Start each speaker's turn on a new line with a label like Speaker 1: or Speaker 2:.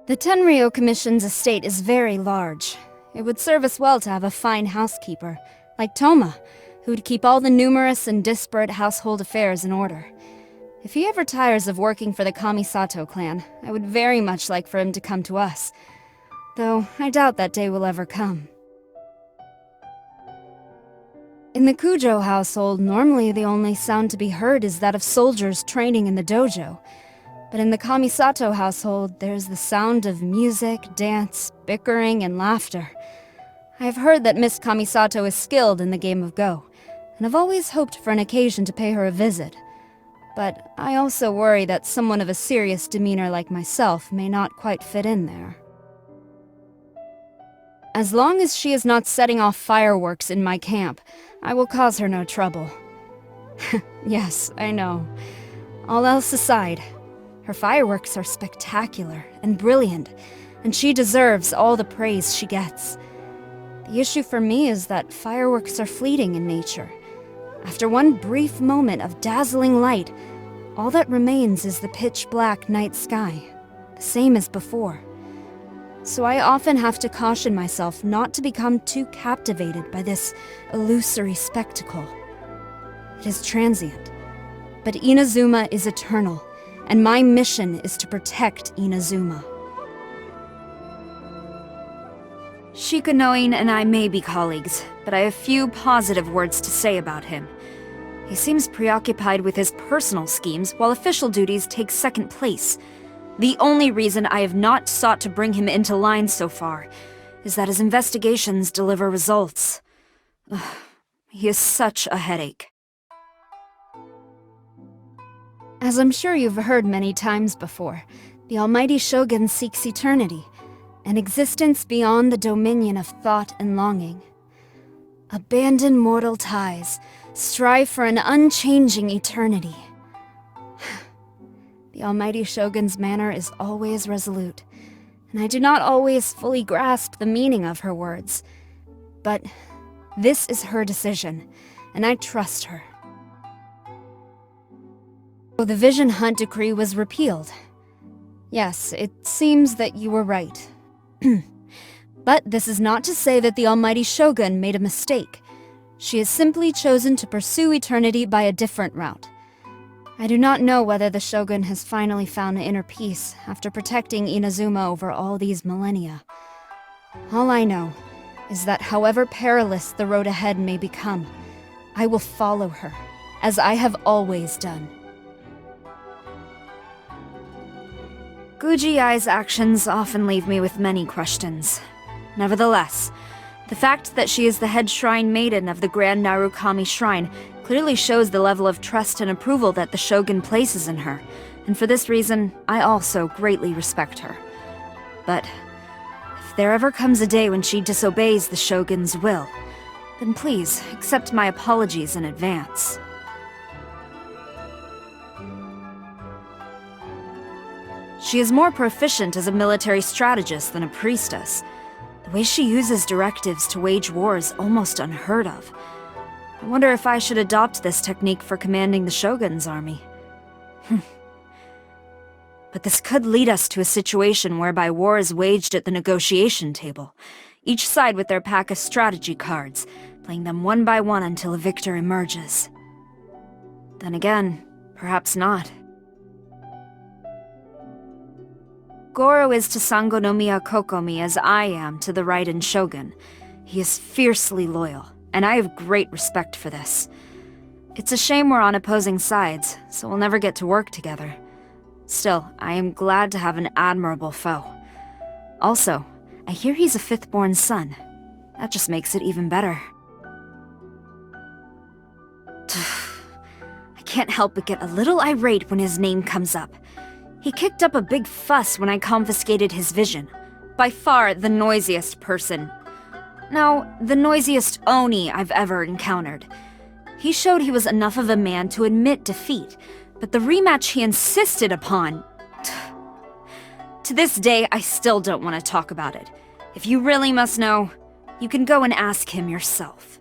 Speaker 1: The Tenryou Commission's estate is very large. It would serve us well to have a fine housekeeper, like Thoma, who'd keep all the numerous and disparate household affairs in order. If he ever tires of working for the Kamisato clan, I would very much like for him to come to us. Though I doubt that day will ever come. In the Kujou household, normally the only sound to be heard is that of soldiers training in the dojo. But in the Kamisato household, there's the sound of music, dance, bickering, and laughter. I have heard that Miss Kamisato is skilled in the game of Go, and I've always hoped for an occasion to pay her a visit. But I also worry that someone of a serious demeanor like myself may not quite fit in there. As long as she is not setting off fireworks in my camp, I will cause her no trouble. Yes, I know. All else aside, her fireworks are spectacular and brilliant, and she deserves all the praise she gets. The issue for me is that fireworks are fleeting in nature. After one brief moment of dazzling light, all that remains is the pitch-black night sky, the same as before. So I often have to caution myself not to become too captivated by this illusory spectacle. It is transient, but Inazuma is eternal, and my mission is to protect Inazuma. Shikanoin and I may be colleagues, but I have few positive words to say about him. He seems preoccupied with his personal schemes, while official duties take second place. The only reason I have not sought to bring him into line so far is that his investigations deliver results. He is such a headache. As I'm sure you've heard many times before, the Almighty Shogun seeks eternity, an existence beyond the dominion of thought and longing. Abandon mortal ties, strive for an unchanging eternity. The Almighty Shogun's manner is always resolute, and I do not always fully grasp the meaning of her words. But this is her decision, and I trust her. The Vision Hunt decree was repealed. Yes, it seems that you were right. But this is not to say that the Almighty Shogun made a mistake. She has simply chosen to pursue eternity by a different route. I do not know whether the Shogun has finally found inner peace after protecting Inazuma over all these millennia. All I know is that however perilous the road ahead may become, I will follow her, as I have always done. Gujiai's actions often leave me with many questions. Nevertheless, the fact that she is the head shrine maiden of the Grand Narukami Shrine clearly shows the level of trust and approval that the Shogun places in her, and for this reason, I also greatly respect her. But if there ever comes a day when she disobeys the Shogun's will, then please accept my apologies in advance. She is more proficient as a military strategist than a priestess. The way she uses directives to wage war is almost unheard of. I wonder if I should adopt this technique for commanding the Shogun's army. But this could lead us to a situation whereby war is waged at the negotiation table, each side with their pack of strategy cards, playing them one by one until a victor emerges. Then again, perhaps not. Gorou is to Sangonomiya Kokomi as I am to the Raiden Shogun. He is fiercely loyal, and I have great respect for this. It's a shame we're on opposing sides, so we'll never get to work together. Still, I am glad to have an admirable foe. Also, I hear he's a fifth-born son. That just makes it even better. I can't help but get a little irate when his name comes up. He kicked up a big fuss when I confiscated his vision. By far the noisiest person. No, the noisiest Oni I've ever encountered. He showed he was enough of a man to admit defeat, but the rematch he insisted upon... To this day, I still don't want to talk about it. If you really must know, you can go and ask him yourself.